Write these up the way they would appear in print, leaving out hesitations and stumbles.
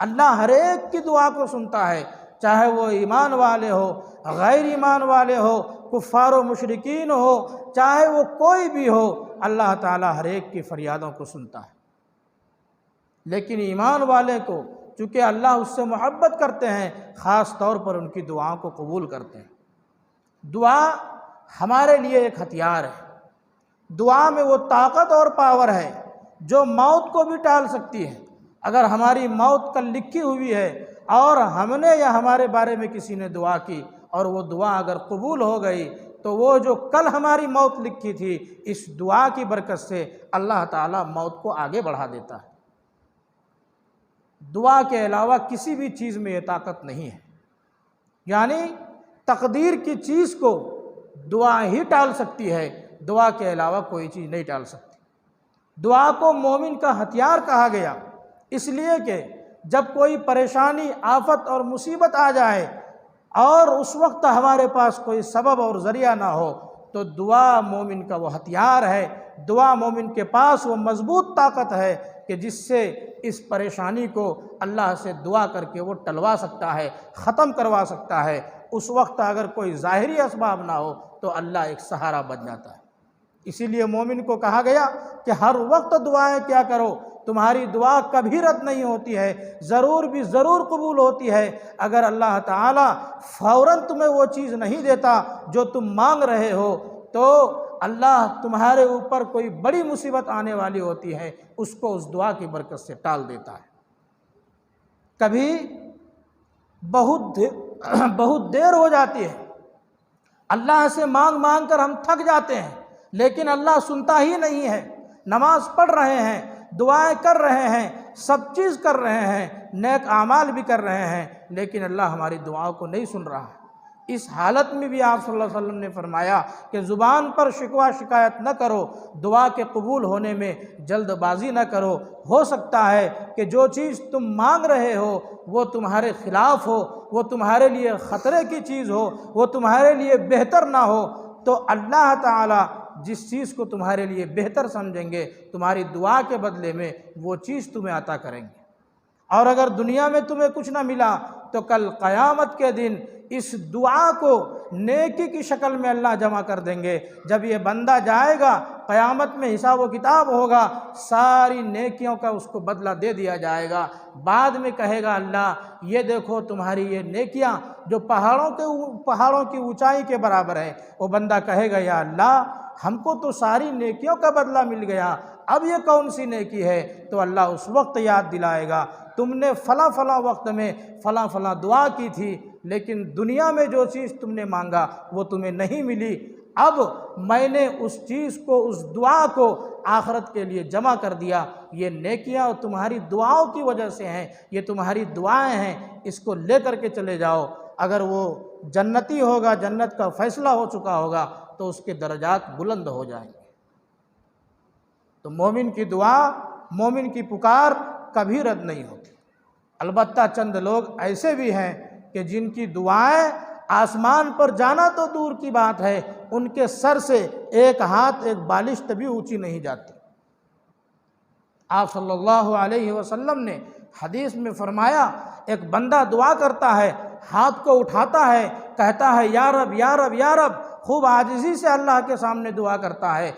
اللہ ہر ایک کی دعا کو سنتا ہے، چاہے وہ ایمان والے ہو، غیر ایمان والے ہو، کفار و مشرکین ہو، چاہے وہ کوئی بھی ہو، اللہ تعالیٰ ہر ایک کی فریادوں کو سنتا ہے۔ لیکن ایمان والے کو چونکہ اللہ اس سے محبت کرتے ہیں، خاص طور پر ان کی دعاؤں کو قبول کرتے ہیں۔ دعا ہمارے لیے ایک ہتھیار ہے، دعا میں وہ طاقت اور پاور ہے جو موت کو بھی ٹال سکتی ہے۔ اگر ہماری موت کل لکھی ہوئی ہے اور ہم نے یا ہمارے بارے میں کسی نے دعا کی اور وہ دعا اگر قبول ہو گئی تو وہ جو کل ہماری موت لکھی تھی، اس دعا کی برکت سے اللہ تعالیٰ موت کو آگے بڑھا دیتا ہے۔ دعا کے علاوہ کسی بھی چیز میں یہ طاقت نہیں ہے، یعنی تقدیر کی چیز کو دعا ہی ٹال سکتی ہے، دعا کے علاوہ کوئی چیز نہیں ٹال سکتی۔ دعا کو مومن کا ہتھیار کہا گیا، اس لیے کہ جب کوئی پریشانی، آفت اور مصیبت آ جائے اور اس وقت ہمارے پاس کوئی سبب اور ذریعہ نہ ہو تو دعا مومن کا وہ ہتھیار ہے، دعا مومن کے پاس وہ مضبوط طاقت ہے کہ جس سے اس پریشانی کو اللہ سے دعا کر کے وہ ٹلوا سکتا ہے، ختم کروا سکتا ہے۔ اس وقت اگر کوئی ظاہری اسباب نہ ہو تو اللہ ایک سہارا بن جاتا ہے۔ اسی لیے مومن کو کہا گیا کہ ہر وقت دعائیں کیا کرو، تمہاری دعا کبھی رد نہیں ہوتی ہے، ضرور بھی ضرور قبول ہوتی ہے۔ اگر اللہ تعالیٰ فوراً تمہیں وہ چیز نہیں دیتا جو تم مانگ رہے ہو تو اللہ تمہارے اوپر کوئی بڑی مصیبت آنے والی ہوتی ہے، اس کو اس دعا کی برکت سے ٹال دیتا ہے۔ کبھی بہت دیر ہو جاتی ہے، اللہ سے مانگ مانگ کر ہم تھک جاتے ہیں، لیکن اللہ سنتا ہی نہیں ہے۔ نماز پڑھ رہے ہیں، دعائیں کر رہے ہیں، سب چیز کر رہے ہیں، نیک اعمال بھی کر رہے ہیں، لیکن اللہ ہماری دعاؤں کو نہیں سن رہا ہے۔ اس حالت میں بھی آپ صلی اللہ علیہ وسلم نے فرمایا کہ زبان پر شکوہ شکایت نہ کرو، دعا کے قبول ہونے میں جلد بازی نہ کرو۔ ہو سکتا ہے کہ جو چیز تم مانگ رہے ہو وہ تمہارے خلاف ہو، وہ تمہارے لیے خطرے کی چیز ہو، وہ تمہارے لیے بہتر نہ ہو، تو اللہ تعالیٰ جس چیز کو تمہارے لیے بہتر سمجھیں گے تمہاری دعا کے بدلے میں وہ چیز تمہیں عطا کریں گے۔ اور اگر دنیا میں تمہیں کچھ نہ ملا تو کل قیامت کے دن اس دعا کو نیکی کی شکل میں اللہ جمع کر دیں گے۔ جب یہ بندہ جائے گا قیامت میں حساب و کتاب ہوگا، ساری نیکیوں کا اس کو بدلہ دے دیا جائے گا۔ بعد میں کہے گا اللہ یہ دیکھو تمہاری یہ نیکیاں جو پہاڑوں کی اونچائی کے برابر ہے۔ وہ بندہ کہے گا یا اللہ ہم کو تو ساری نیکیوں کا بدلہ مل گیا، اب یہ کون سی نیکی ہے؟ تو اللہ اس وقت یاد دلائے گا تم نے فلاں فلاں وقت میں فلاں فلاں دعا کی تھی، لیکن دنیا میں جو چیز تم نے مانگا وہ تمہیں نہیں ملی، اب میں نے اس چیز کو، اس دعا کو آخرت کے لیے جمع کر دیا۔ یہ نیکیاں تمہاری دعاؤں کی وجہ سے ہیں، یہ تمہاری دعائیں ہیں، اس کو لے کر کے چلے جاؤ۔ اگر وہ جنتی ہوگا، جنت کا فیصلہ ہو چکا ہوگا تو اس کے درجات بلند ہو جائیں گے۔ تو مومن کی دعا، مومن کی پکار کبھی رد نہیں ہوتی۔ البتہ چند لوگ ایسے بھی ہیں کہ جن کی دعائیں آسمان پر جانا تو دور کی بات ہے، ان کے سر سے ایک ہاتھ ایک بالشت بھی اونچی نہیں جاتی۔ آپ صلی اللہ علیہ وسلم نے حدیث میں فرمایا ایک بندہ دعا کرتا ہے، ہاتھ کو اٹھاتا ہے، کہتا ہے یا رب یا رب یا رب، خوب عاجزی سے اللہ کے سامنے دعا کرتا ہے،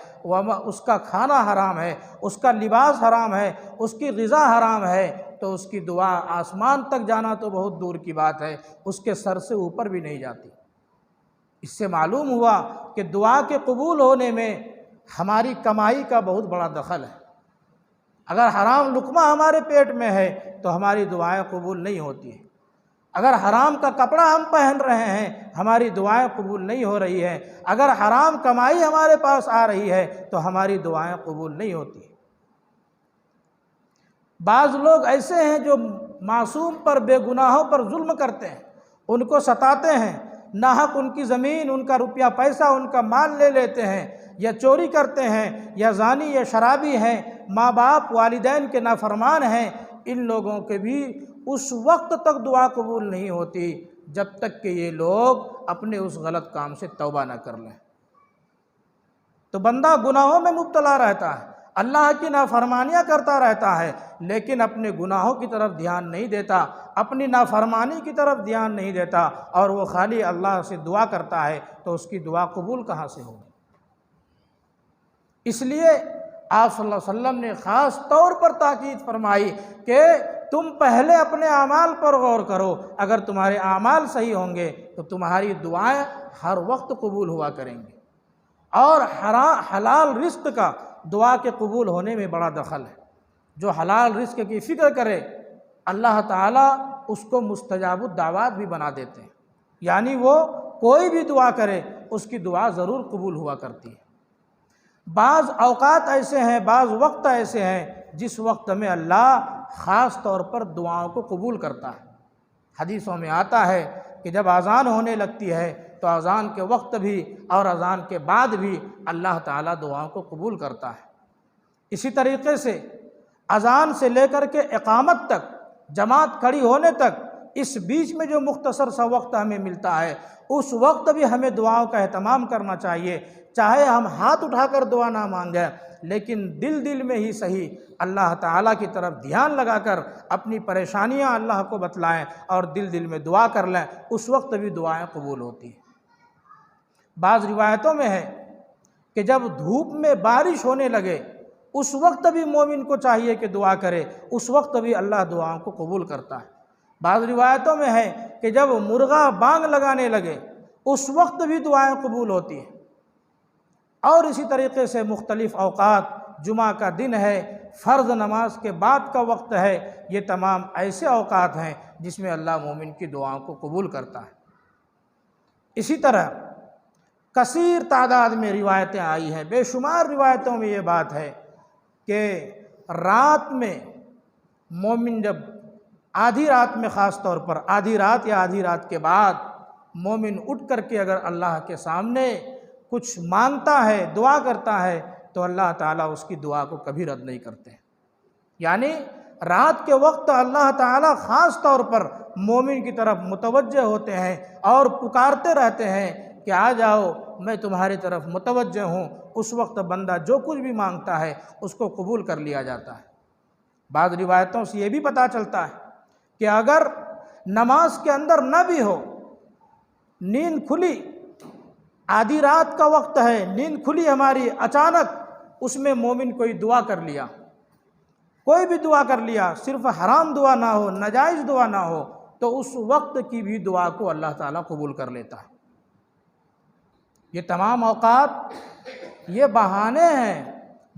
اس کا کھانا حرام ہے، اس کا لباس حرام ہے، اس کی غذا حرام ہے، تو اس کی دعا آسمان تک جانا تو بہت دور کی بات ہے، اس کے سر سے اوپر بھی نہیں جاتی۔ اس سے معلوم ہوا کہ دعا کے قبول ہونے میں ہماری کمائی کا بہت بڑا دخل ہے۔ اگر حرام لقمہ ہمارے پیٹ میں ہے تو ہماری دعائیں قبول نہیں ہوتی ہیں۔ اگر حرام کا کپڑا ہم پہن رہے ہیں ہماری دعائیں قبول نہیں ہو رہی ہیں۔ اگر حرام کمائی ہمارے پاس آ رہی ہے تو ہماری دعائیں قبول نہیں ہوتی۔ بعض لوگ ایسے ہیں جو معصوم پر، بے گناہوں پر ظلم کرتے ہیں، ان کو ستاتے ہیں، ناحق ان کی زمین، ان کا روپیہ پیسہ، ان کا مال لے لیتے ہیں، یا چوری کرتے ہیں، یا زانی یا شرابی ہیں، ماں باپ والدین کے نافرمان ہیں۔ ان لوگوں کے بھی اس وقت تک دعا قبول نہیں ہوتی جب تک کہ یہ لوگ اپنے اس غلط کام سے توبہ نہ کر لیں۔ تو بندہ گناہوں میں مبتلا رہتا ہے، اللہ کی نافرمانیاں کرتا رہتا ہے لیکن اپنے گناہوں کی طرف دھیان نہیں دیتا، اپنی نافرمانی کی طرف دھیان نہیں دیتا، اور وہ خالی اللہ سے دعا کرتا ہے، تو اس کی دعا قبول کہاں سے ہوگی؟ اس لیے آپ صلی اللہ علیہ وسلم نے خاص طور پر تاکید فرمائی کہ تم پہلے اپنے اعمال پر غور کرو، اگر تمہارے اعمال صحیح ہوں گے تو تمہاری دعائیں ہر وقت قبول ہوا کریں گے۔ اور حلال رزق کا دعا کے قبول ہونے میں بڑا دخل ہے۔ جو حلال رزق کی فکر کرے اللہ تعالیٰ اس کو مستجاب الدعوات بھی بنا دیتے ہیں، یعنی وہ کوئی بھی دعا کرے اس کی دعا ضرور قبول ہوا کرتی ہے۔ بعض اوقات ایسے ہیں، بعض وقت ایسے ہیں جس وقت میں اللہ خاص طور پر دعاؤں کو قبول کرتا ہے۔ حدیثوں میں آتا ہے کہ جب اذان ہونے لگتی ہے تو اذان کے وقت بھی اور اذان کے بعد بھی اللہ تعالیٰ دعاؤں کو قبول کرتا ہے۔ اسی طریقے سے اذان سے لے کر کے اقامت تک، جماعت کھڑی ہونے تک، اس بیچ میں جو مختصر سا وقت ہمیں ملتا ہے اس وقت بھی ہمیں دعاؤں کا اہتمام کرنا چاہیے، چاہے ہم ہاتھ اٹھا کر دعا نہ مانگیں لیکن دل میں ہی صحیح اللہ تعالیٰ کی طرف دھیان لگا کر اپنی پریشانیاں اللہ کو بتلائیں اور دل میں دعا کر لیں، اس وقت بھی دعائیں قبول ہوتی ہیں۔ بعض روایتوں میں ہے کہ جب دھوپ میں بارش ہونے لگے اس وقت بھی مومن کو چاہیے کہ دعا کرے، اس وقت بھی اللہ دعاؤں کو قبول کرتا ہے۔ بعض روایتوں میں ہے کہ جب مرغا بانگ لگانے لگے اس وقت بھی دعائیں قبول ہوتی ہیں۔ اور اسی طریقے سے مختلف اوقات، جمعہ کا دن ہے، فرض نماز کے بعد کا وقت ہے، یہ تمام ایسے اوقات ہیں جس میں اللہ مومن کی دعاؤں کو قبول کرتا ہے۔ اسی طرح کثیر تعداد میں روایتیں آئی ہیں، بے شمار روایتوں میں یہ بات ہے کہ رات میں مومن جب آدھی رات میں، خاص طور پر آدھی رات یا آدھی رات کے بعد مومن اٹھ کر کے اگر اللہ کے سامنے کچھ مانگتا ہے، دعا کرتا ہے تو اللہ تعالیٰ اس کی دعا کو کبھی رد نہیں کرتے۔ یعنی رات کے وقت اللہ تعالیٰ خاص طور پر مومن کی طرف متوجہ ہوتے ہیں اور پکارتے رہتے ہیں کہ آ جاؤ میں تمہاری طرف متوجہ ہوں۔ اس وقت بندہ جو کچھ بھی مانگتا ہے اس کو قبول کر لیا جاتا ہے۔ بعض روایتوں سے یہ بھی پتہ چلتا ہے کہ اگر نماز کے اندر نہ بھی ہو، نیند کھلی، آدھی رات کا وقت ہے، نیند کھلی ہماری، اچانک اس میں مومن کوئی دعا کر لیا، کوئی بھی دعا کر لیا، صرف حرام دعا نہ ہو، ناجائز دعا نہ ہو، تو اس وقت کی بھی دعا کو اللہ تعالیٰ قبول کر لیتا ہے۔ یہ تمام اوقات یہ بہانے ہیں،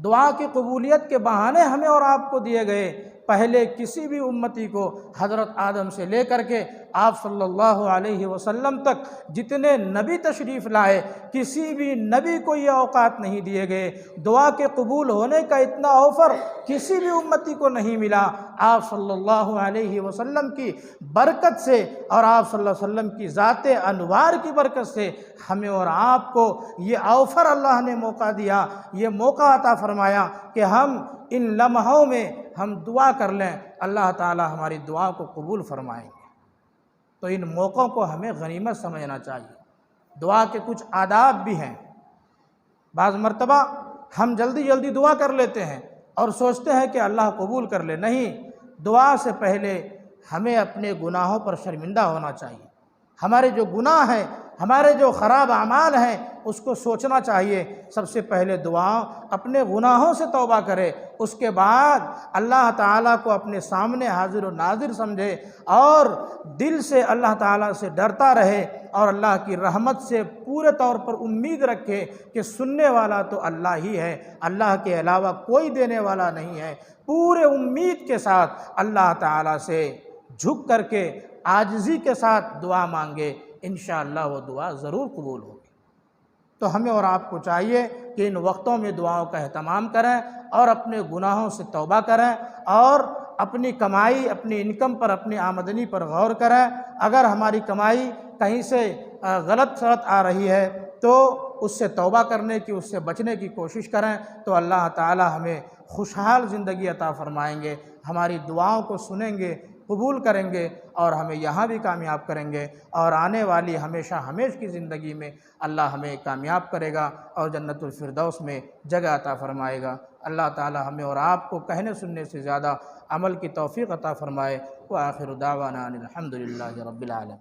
دعا کی قبولیت کے بہانے ہمیں اور آپ کو دیے گئے۔ پہلے کسی بھی امتی کو حضرت آدم سے لے کر کے آپ صلی اللہ علیہ وسلم تک جتنے نبی تشریف لائے، کسی بھی نبی کو یہ اوقات نہیں دیے گئے، دعا کے قبول ہونے کا اتنا آفر کسی بھی امتی کو نہیں ملا۔ آپ صلی اللہ علیہ وسلم کی برکت سے اور آپ صلی اللہ علیہ وسلم کی ذات انوار کی برکت سے ہمیں اور آپ کو یہ آفر اللہ نے موقع دیا، یہ موقع عطا فرمایا کہ ہم ان لمحوں میں ہم دعا کر لیں، اللہ تعالی ہماری دعا کو قبول فرمائیں گے۔ تو ان موقعوں کو ہمیں غنیمت سمجھنا چاہیے۔ دعا کے کچھ آداب بھی ہیں۔ بعض مرتبہ ہم جلدی دعا کر لیتے ہیں اور سوچتے ہیں کہ اللہ قبول کر لے، نہیں، دعا سے پہلے ہمیں اپنے گناہوں پر شرمندہ ہونا چاہیے۔ ہمارے جو گناہ ہیں، ہمارے جو خراب اعمال ہیں اس کو سوچنا چاہیے۔ سب سے پہلے دعا اپنے گناہوں سے توبہ کرے، اس کے بعد اللہ تعالیٰ کو اپنے سامنے حاضر و ناظر سمجھے اور دل سے اللہ تعالیٰ سے ڈرتا رہے اور اللہ کی رحمت سے پورے طور پر امید رکھے کہ سننے والا تو اللہ ہی ہے، اللہ کے علاوہ کوئی دینے والا نہیں ہے۔ پورے امید کے ساتھ اللہ تعالیٰ سے جھک کر کے عاجزی کے ساتھ دعا مانگے، انشاءاللہ وہ دعا ضرور قبول ہوگی۔ تو ہمیں اور آپ کو چاہیے کہ ان وقتوں میں دعاؤں کا اہتمام کریں اور اپنے گناہوں سے توبہ کریں اور اپنی کمائی، اپنی انکم پر، اپنی آمدنی پر غور کریں۔ اگر ہماری کمائی کہیں سے غلط سلط آ رہی ہے تو اس سے توبہ کرنے کی، اس سے بچنے کی کوشش کریں، تو اللہ تعالی ہمیں خوشحال زندگی عطا فرمائیں گے، ہماری دعاؤں کو سنیں گے، قبول کریں گے اور ہمیں یہاں بھی کامیاب کریں گے، اور آنے والی ہمیشہ کی زندگی میں اللہ ہمیں کامیاب کرے گا اور جنت الفردوس میں جگہ عطا فرمائے گا۔ اللہ تعالی ہمیں اور آپ کو کہنے سننے سے زیادہ عمل کی توفیق عطا فرمائے۔ وآخر دعوانا ان الحمد للہ رب العالمین۔